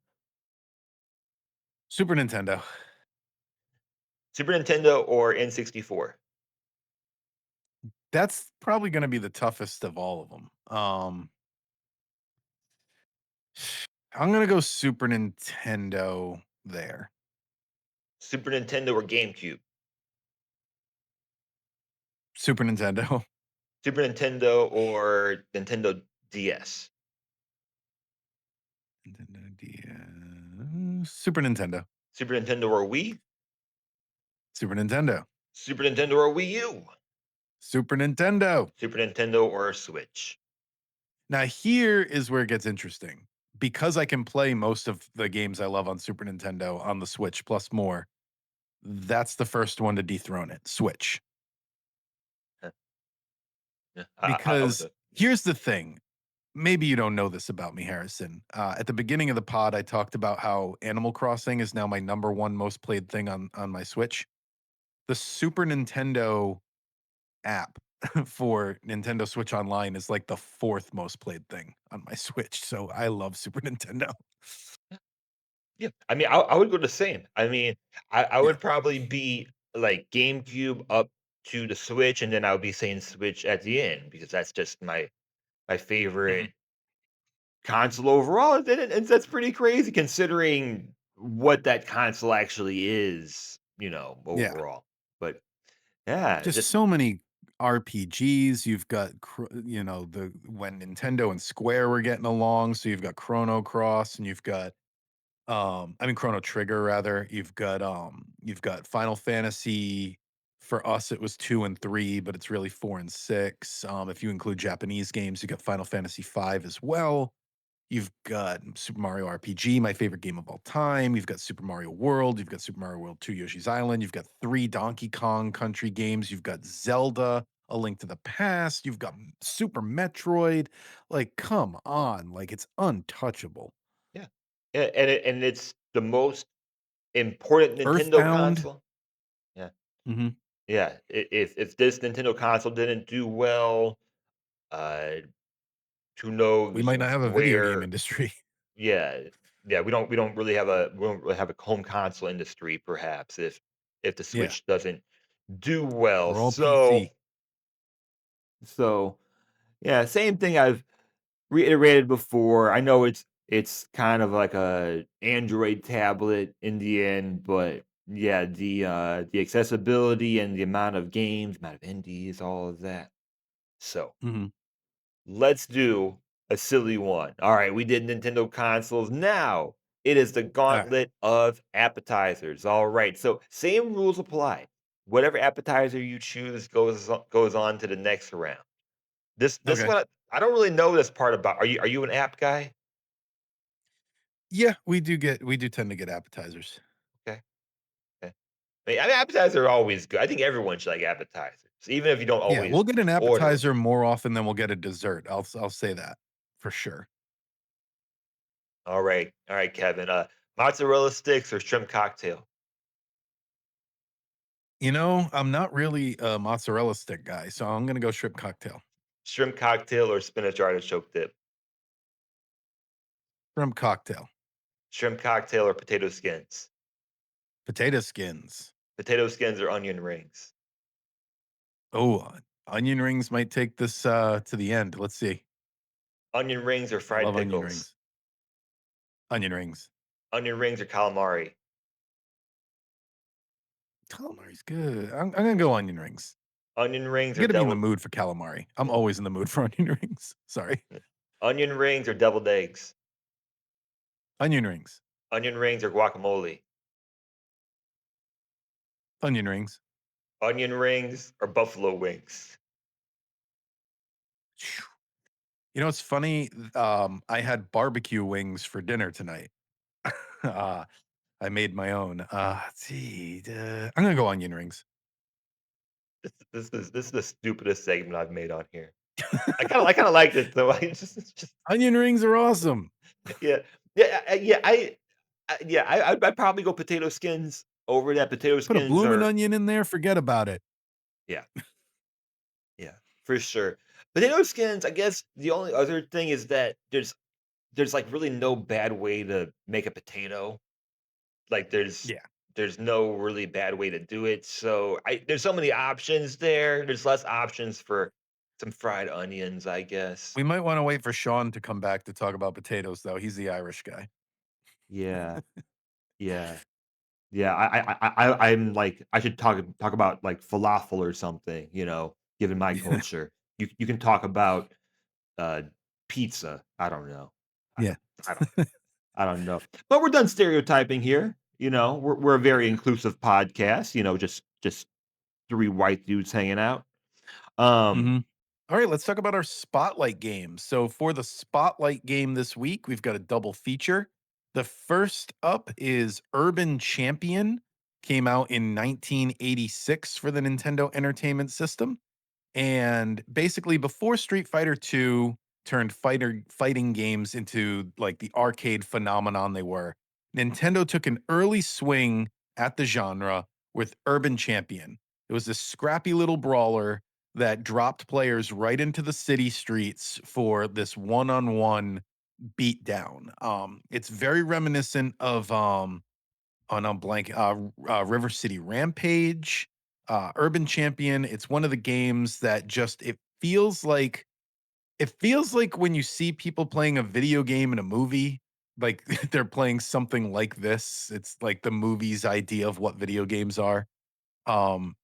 A: Super Nintendo.
B: Super Nintendo or N64?
A: That's probably gonna be the toughest of all of them. I'm gonna go Super Nintendo there.
B: Super Nintendo or GameCube?
A: Super Nintendo.
B: Super Nintendo or Nintendo DS?
A: Nintendo DS. Super Nintendo.
B: Super Nintendo or Wii?
A: Super Nintendo.
B: Super Nintendo or Wii U?
A: Super Nintendo.
B: Super Nintendo or Switch?
A: Now here is where it gets interesting. Because I can play most of the games I love on Super Nintendo on the Switch plus more, that's the first one to dethrone it, Switch.
B: Huh, yeah, I would
A: Because
B: do.
A: here's the thing, maybe you don't know this about me, Harrison. At the beginning of the pod, I talked about how Animal Crossing is now my number one most played thing on my Switch. The Super Nintendo app for Nintendo Switch Online is like the fourth most played thing on my Switch. So I love Super Nintendo.
B: Yeah, I mean, I would go the same. I mean, I
A: Yeah.
B: would probably be like GameCube up to the Switch, and then I would be saying Switch at the end because that's just my
A: Mhm.
B: favorite console overall. And that's pretty crazy considering what that console actually is,
A: Yeah.
B: overall. But yeah,
A: Just
B: just
A: so many RPGs. You've got, the when Nintendo and Square were getting along. So you've got Chrono Cross and you've got I mean Chrono Trigger rather. You've got Final Fantasy. For us, it was 2 and 3, but it's really 4 and 6. If you include Japanese games, you got Final Fantasy 5 as well. You've got Super Mario RPG, my favorite game of all time. You've got Super Mario World. You've got Super Mario World 2 Yoshi's Island. You've got 3 Donkey Kong Country games. You've got Zelda, A Link to the Past. You've got Super Metroid. Like, come on. Like, it's untouchable.
B: yeah, yeah, and it's the most important Nintendo
A: Earthbound.
B: console. Yeah,
A: Mhm.
B: yeah. If this Nintendo console didn't do well, uh, who
A: We
B: knows
A: might not have a video game
B: where?
A: industry.
B: Yeah, yeah. We don't really have a home console industry, perhaps if the
A: Yeah.
B: Switch doesn't do well.
A: We're all PC.
B: So yeah, same thing I've reiterated before. I know it's kind of like a Android tablet in the end, but yeah, the accessibility and the amount of games, amount of indies, all of that. So
A: Mhm.
B: let's do a silly one. All right, we did Nintendo consoles. Now it is the
A: Alright.
B: gauntlet of appetizers. All right, so same rules apply. Whatever appetizer you choose goes on to the next round. This
A: Okay.
B: one I don't really know this part about. Are you an app guy?
A: Yeah, we do tend to get appetizers.
B: Okay, okay. I mean, appetizers are always good. I think everyone should like appetizers, even if you don't
A: Yeah, we'll
B: always
A: get an
B: order 'em.
A: appetizer more often than we'll get a dessert. I'll say that for sure.
B: All right, Kevin. Mozzarella sticks or shrimp cocktail?
A: I'm not really a mozzarella stick guy, so I'm gonna go shrimp cocktail.
B: Shrimp cocktail or spinach artichoke dip?
A: Shrimp cocktail.
B: Shrimp cocktail or potato skins?
A: Potato skins.
B: Potato skins or onion rings?
A: Oh, onion rings might take this to the end. Let's see.
B: Onion rings or
A: I
B: fried
A: love onion
B: pickles?
A: rings. Onion rings.
B: Onion rings or calamari?
A: Calamari's good. I'm gonna go onion rings.
B: Onion rings
A: I
B: or
A: gotta be in the
B: devil
A: mood for calamari. I'm
B: yeah,
A: always in the mood for onion rings. Sorry.
B: yeah. Onion rings or deviled eggs?
A: Onion rings.
B: Onion rings or guacamole?
A: Onion rings.
B: Onion rings or buffalo wings?
A: Phew. It's funny. I had barbecue wings for dinner tonight. uh, I made my own. Let's see. I'm gonna go onion rings.
B: This is the stupidest segment I've made on here. I kinda liked it though. I just it's just
A: Onion rings are awesome.
B: yeah. Yeah, I'd probably go potato skins over that. Potato
A: Put a
B: skins
A: bloomin'
B: are
A: onion in there, forget about it.
B: yeah, yeah, for sure. Potato skins, I guess the only other thing is that there's, like, really no bad way to make a potato. Like,
A: Yeah.
B: there's no really bad way to do it, so I there's so many options there. There's less options for some fried onions, I guess.
A: We might wanna wait for Sean to come back to talk about potatoes, though. He's the Irish guy.
B: Yeah, yeah. Yeah, I'm like, I should talk about, like, falafel or something, given my
A: Yeah.
B: culture. You can talk about, uh, pizza. I don't know. I
A: Yeah.
B: I don't I don't know. But we're done stereotyping here, we're a very inclusive podcast, just 3 white dudes hanging out. Um,
A: Mhm. Alright, let's talk about our spotlight game. So for the spotlight game this week, we've got a double feature. The first up is Urban Champion, came out in 1986 for the Nintendo Entertainment System. And basically, before Street Fighter 2 turned fighting games into like the arcade phenomenon they were, Nintendo took an early swing at the genre with Urban Champion. It was this scrappy little brawler that dropped players right into the city streets for this one-on-one beatdown. It's very reminiscent of on a blank River City Rampage, Urban Champion. It's one of the games that just it feels like when you see people playing a video game in a movie, like they're playing something like this. It's like the movie's idea of what video games are. Um,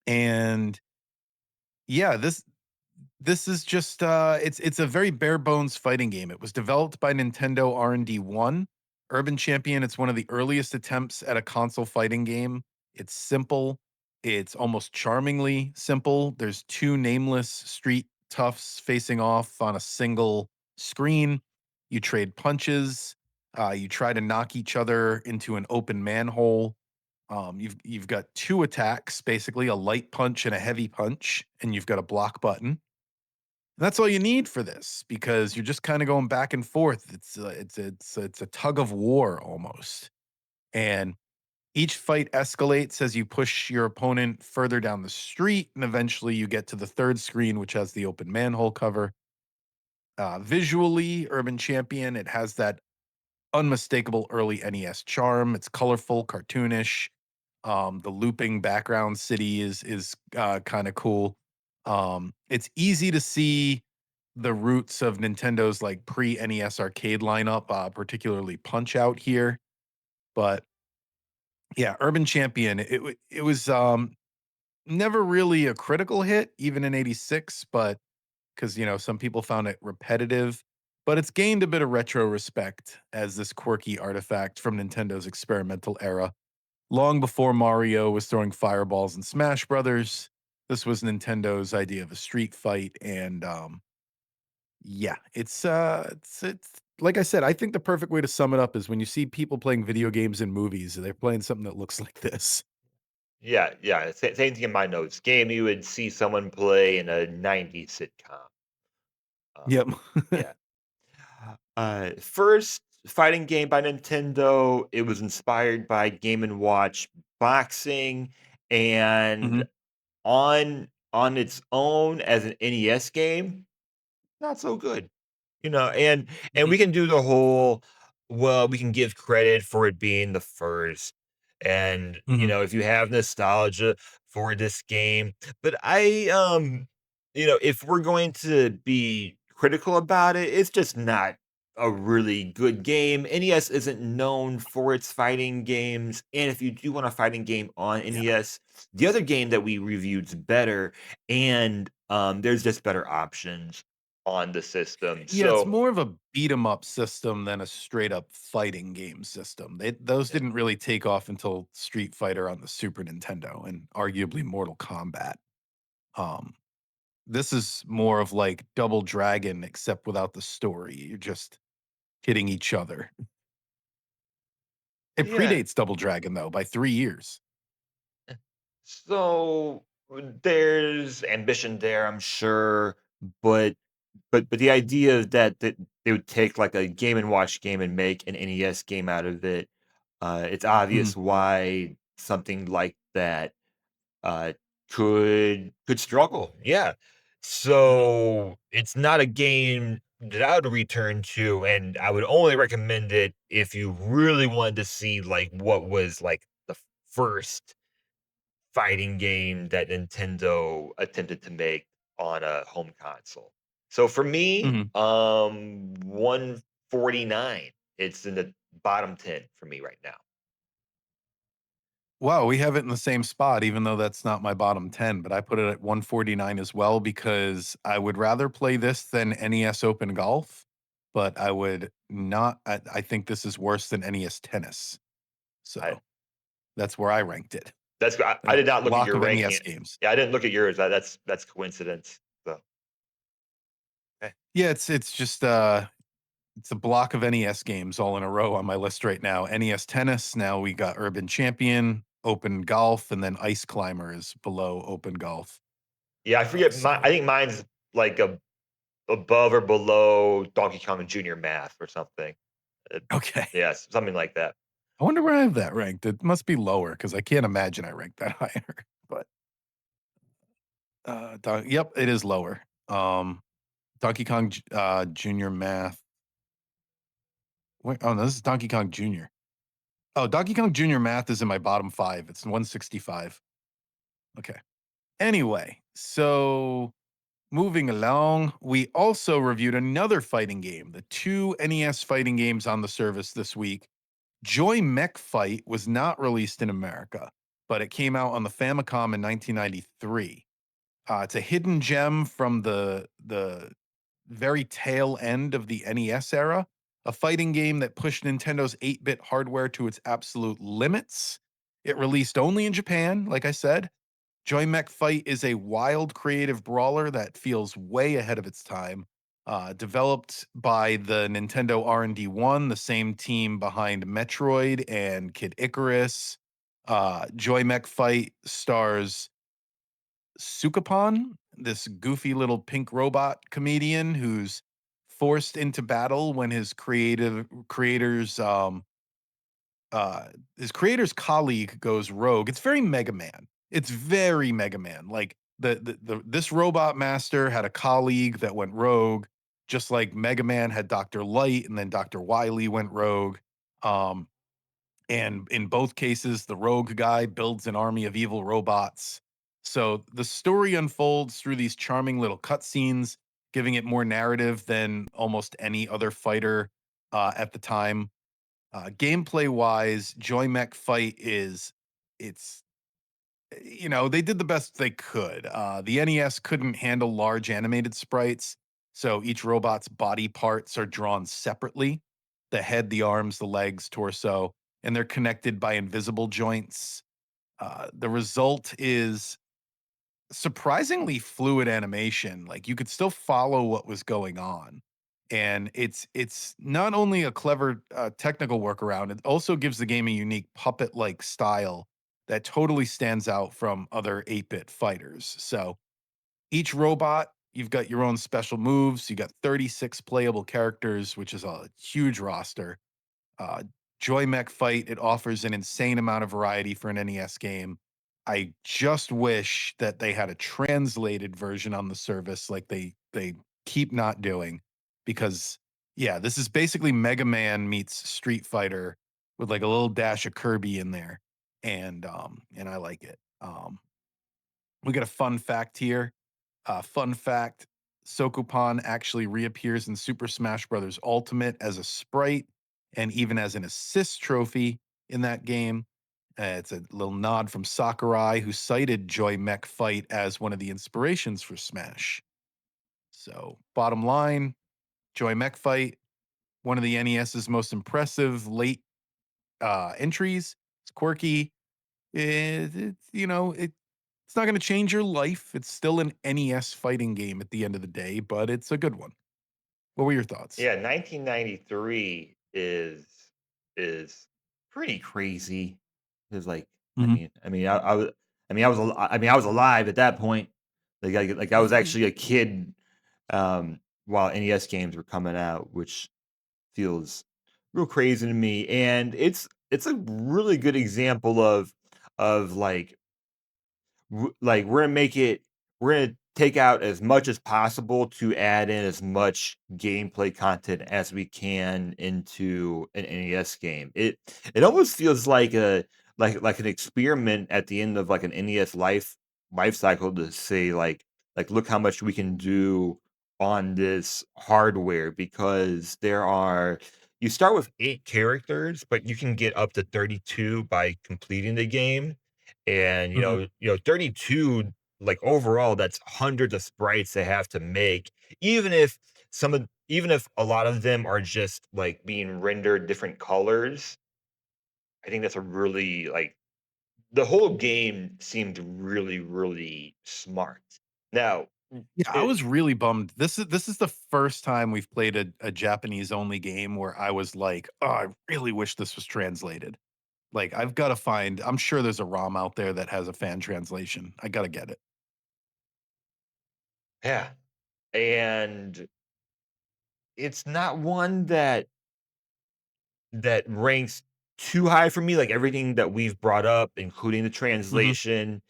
A: and yeah, this is just it's a very bare bones fighting game. It was developed by Nintendo R&D 1. Urban Champion, it's one of the earliest attempts at a console fighting game. It's simple. It's almost charmingly simple. There's two nameless street toughs facing off on a single screen. You trade punches. You try to knock each other into an open manhole. You've got two attacks, basically a light punch and a heavy punch, and you've got a block button. That's all you need for this because you're just kinda going back and forth. It's a tug of war almost, and each fight escalates as you push your opponent further down the street, and eventually you get to the 3rd screen, which has the open manhole cover. Visually, Urban Champion, it has that unmistakable early NES charm. It's colorful, cartoonish. The looping background city is kind of cool. It's easy to see the roots of Nintendo's like pre NES arcade lineup, particularly Punch Out here. But yeah, Urban Champion. It was never really a critical hit, even in '86, but because some people found it repetitive. But it's gained a bit of retro respect as this quirky artifact from Nintendo's experimental era. Long before Mario was throwing fireballs in Smash Brothers, this was Nintendo's idea of a street fight, and yeah, it's like I said, I think the perfect way to sum it up is when you see people playing video games in movies, they're playing something that looks like this.
B: yeah, yeah, same thing in my notes. Game you would see someone play in a '90s sitcom. Um,
A: Yep.
B: yeah. First fighting game by Nintendo. It was inspired by Game and Watch boxing, and
A: Mhm,
B: on its own as an NES game, not so good. And
A: mhm,
B: we can do the whole, well, we can give credit for it being the first. And,
A: mhm.
B: if you have nostalgia for this game, but if we're going to be critical about it, it's just not a really good game. NES isn't known for its fighting games. And if you do want a fighting game on
A: Yeah.
B: NES, the other game that we reviewed is better. And there's just better options on the system.
A: Yeah, it's
B: So,
A: more of a beat 'em up system than a straight up fighting game system. Those
B: yeah.
A: didn't really take off until Street Fighter on the Super Nintendo and arguably Mortal Kombat. Um, this is more of like Double Dragon, except without the story. You're just hitting each other. It
B: Yeah.
A: predates Double Dragon though by 3 years.
B: So there's ambition there, I'm sure. but but the idea that they would take, like, a Game& and Watch game and make an NES game out of it, it's
A: Mhm,
B: obvious why something like that, uh, could struggle, yeah. So, it's not a game that I would return to, and I would only recommend it if you really wanted to see, like, what was, like, the first fighting game that Nintendo attempted to make on a home console. So for me,
A: mhm.
B: 149. It's in the bottom 10 for me right now.
A: Wow, we have it in the same spot, even though that's not my bottom 10, but I put it at 149 as well because I would rather play this than NES Open Golf, but I would not I think this is worse than NES Tennis.
B: I
A: So, that's where I ranked it.
B: I did not look at
A: Block
B: your
A: of
B: ranking.
A: NES games.
B: Yeah, I didn't look at yours. That's coincidence. So, eh,
A: Yeah, it's just, it's a block of NES games all in a row on my list right now. NES Tennis, now we got Urban Champion, Open Golf, and then Ice Climber is below Open Golf.
B: yeah, I forget I
A: So
B: think mine's like above or below Donkey Kong Junior Math or something. Uh,
A: okay.
B: yes, something like that.
A: I wonder where I have that ranked. It must be lower because I can't imagine I ranked that higher. But yep, it is lower. Donkey Kong Junior Math. Wait, oh no, this is Donkey Kong Junior. Oh, Donkey Kong Junior Math is in my bottom five. It's 165. Okay. Anyway, so moving along, we also reviewed another fighting game, the two NES fighting games on the service this week. Joy Mech Fight was not released in America, but it came out on the Famicom in 1993. It's a hidden gem from the very tail end of the NES era, a fighting game that pushed Nintendo's 8-bit hardware to its absolute limits. It released only in Japan, like I said. Joy Mech Fight is a wild, creative brawler that feels way ahead of its time. Developed by the Nintendo R&D One, the same team behind Metroid and Kid Icarus. Joy Mech Fight stars Sukapon, this goofy little pink robot comedian who's forced into battle when his creator's colleague goes rogue. It's very Mega Man. It's very Mega Man. Like this robot master had a colleague that went rogue, just like Mega Man had Dr. Light and then Dr. Wily went rogue. Um, and in both cases, the rogue guy builds an army of evil robots. So the story unfolds through these charming little cutscenes, giving it more narrative than almost any other fighter at the time. Gameplay wise, Joy Mech Fight is it's they did the best they could. The NES couldn't handle large animated sprites, so each robot's body parts are drawn separately: the head, the arms, the legs, torso, and they're connected by invisible joints. The result is surprisingly fluid animation. Like you could still follow what was going on. And it's not only a clever technical workaround, it also gives the game a unique puppet-like style that totally stands out from other 8-bit fighters. So each robot, you've got your own special moves. You got 36 playable characters, which is a huge roster. uh, Joy Mech Fight, it offers an insane amount of variety for an NES game. I just wish that they had a translated version on the service like they keep not doing because yeah, this is basically Mega Man meets Street Fighter with like a little dash of Kirby in there. And I like it. We got a fun fact here. Fun fact, Sokopan actually reappears in Super Smash Bros. Ultimate as a sprite and even as an assist trophy in that game. It's a little nod from Sakurai, who cited Joy Mech Fight as one of the inspirations for Smash. So, bottom line, Joy Mech Fight, one of the NES's most impressive late entries. It's quirky. It's not going to change your life. It's still an NES fighting game at the end of the day, but it's a good one. What were your thoughts?
B: Yeah, 1993 is pretty crazy. Cause like,
A: Mhm.
B: I was I mean, I was alive at that point. Like I was actually a kid while NES games were coming out, which feels real crazy to me. And it's a really good example of like we're gonna take out as much as possible to add in as much gameplay content as we can into an NES game. It almost feels like a like an experiment at the end of like an NES life cycle to say like look how much we can do on this hardware, because there are you start with 8 characters, but you can get up to 32 by completing the game. And
A: Mhm.
B: 32, like, overall, that's hundreds of sprites they have to make, even if a lot of them are just, like, being rendered different colors. I think that's a really, like, the whole game seemed really, really smart. Now,
A: Yeah, I
B: it
A: was really bummed. This is the first time we've played a Japanese only game where I was like, "Oh, I really wish this was translated." Like, I've gotta find I'm sure there's a ROM out there that has a fan translation. I gotta get it.
B: yeah, and it's not one that ranks too high for me, like, everything that we've brought up, including the
A: Mhm,
B: translation.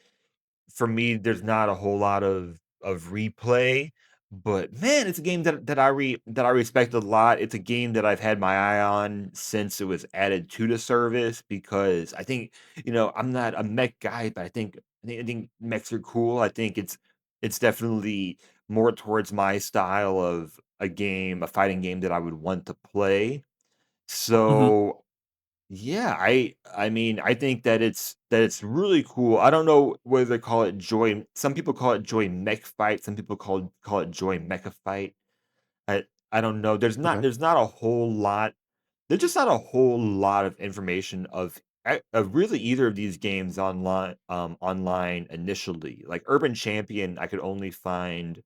B: For me, there's not a whole lot of replay, but man, it's a game that I respect a lot. It's a game that I've had my eye on since it was added to the service, because I think, I'm not a mech guy, but I think mechs are cool. I think it's definitely more towards my style of a fighting game that I would want to play.
A: mhm.
B: So yeah, I mean, I think that it's really cool. I don't know whether they call it joy. Some people call it joy mech fight. Some people call it joy mecha fight. I don't know.
A: Okay.
B: There's not a whole lot. There's just not a whole lot of information of really either of these games online initially. Like Urban Champion, I could only find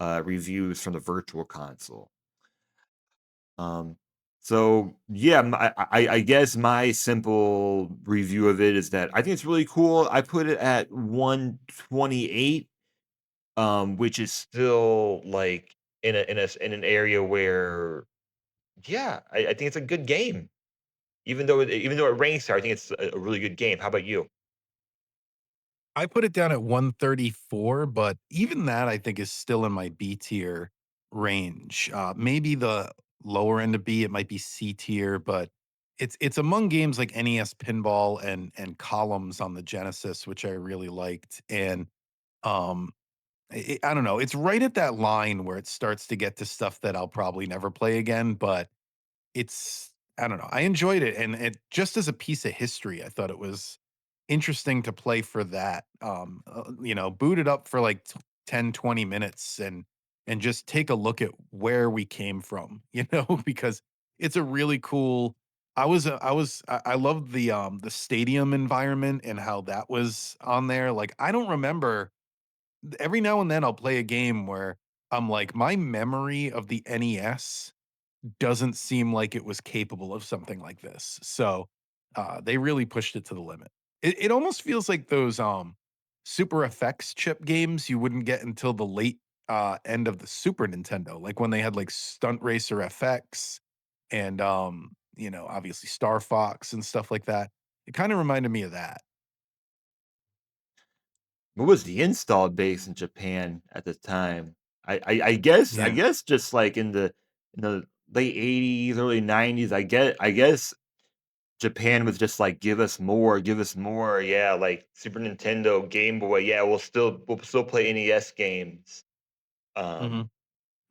B: reviews from the Virtual Console. Um, so yeah, I guess my simple review of it is that I think it's really cool. I put it at 128, which is still like in an area where, yeah, I think it's a good game. Even though it ranks there, I think it's a really good game. How about you?
A: I put it down at 134, but even that I think is still in my B tier range. Maybe the lower end of B, it might be C tier, but it's among games like NES Pinball and Columns on the Genesis, which I really liked. And um, I don't know, it's right at that line where it starts to get to stuff that I'll probably never play again, but it's I don't know, I enjoyed it, and it just as a piece of history, I thought it was interesting to play for that, boot it up for, like, 10, 20 minutes and just take a look at where we came from, because it's a really cool I love the stadium environment and how that was on there, like, I don't remember every now and then I'll play a game where I'm like, my memory of the NES doesn't seem like it was capable of something like this. So, they really pushed it to the limit. It almost feels like those, Super FX chip games you wouldn't get until the late, end of the Super Nintendo, like when they had, like, Stunt Racer FX and, obviously Star Fox and stuff like that. It kinda reminded me of that.
B: What was the install base in Japan at the time? I
A: Yeah.
B: guess just like in the late 80s, early 90s. I guess Japan was just like, "Give us more, give us more." Yeah, like Super Nintendo, Game Boy. Yeah, we'll still play NES games.
A: Mhm.
B: Um,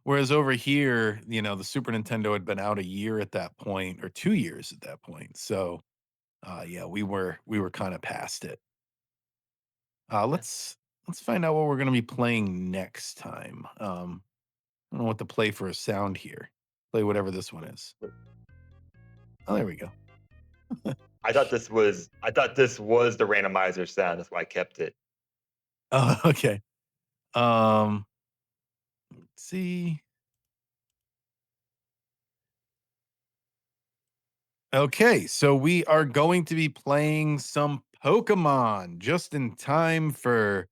A: Whereas over here, the Super Nintendo had been out a year at that point or 2 years at that point. So, yeah, we were kinda past it.
B: yeah.
A: Let's find out what we're gonna be playing next time. I don't know what to play for a sound here. Play whatever this one is. Oh, there we go.
B: I thought this was the randomizer sound. That's why I kept it.
A: Oh, okay. Um, let's see. Okay, so we are going to be playing some Pokemon just in time for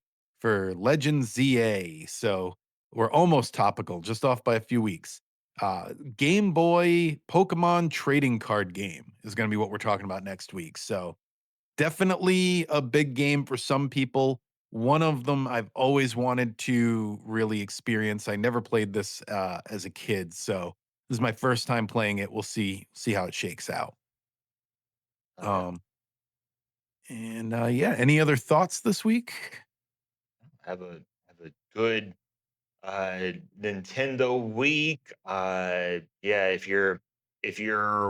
A: Legend ZA. So we're almost topical, just off by a few weeks. Game Boy Pokemon trading card game is going to be what we're talking about next week. So definitely a big game for some people. One of them I've always wanted to really experience. I never played this as a kid, so this is my first time playing it. We'll see how it shakes out.
B: Oh yeah.
A: And yeah, any other thoughts this week?
B: Have a good Nintendo week. Yeah, if you're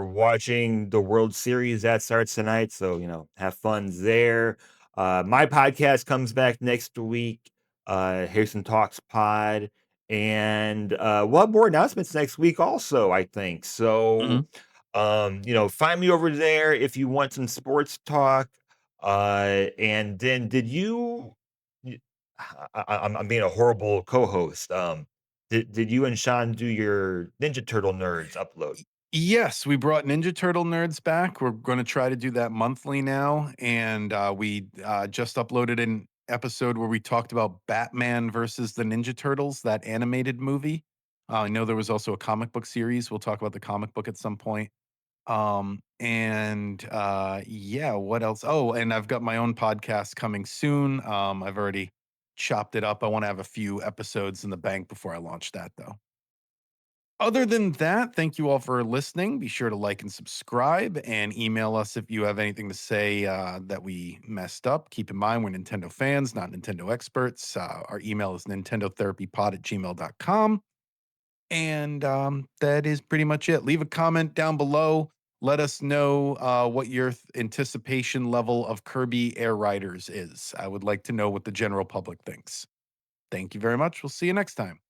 B: watching the World Series that starts tonight, so have fun there. My podcast comes back next week. Here's some talks pod, and we'll have more announcements next week. Also, I think so.
A: Mhm.
B: Find me over there if you want some sports talk. And then did you? I'm being a horrible co-host. Did you and Sean do your Ninja Turtle nerds upload?
A: Yes, we brought Ninja Turtle nerds back. We're going to try to do that monthly now, and we just uploaded an episode where we talked about Batman versus the Ninja Turtles, that animated movie. I know there was also a comic book series. We'll talk about the comic book at some point. And yeah, what else? Oh, and I've got my own podcast coming soon. I've already chopped it up. I want to have a few episodes in the bank before I launch that, though. Other than that, thank you all for listening. Be sure to like and subscribe and email us if you have anything to say that we messed up. Keep in mind, we're Nintendo fans, not Nintendo experts. Our email is nintendotherapypod@gmail.com. And that is pretty much it. Leave a comment down below. Let us know what your anticipation level of Kirby Air Riders is. I would like to know what the general public thinks. Thank you very much. We'll see you next time.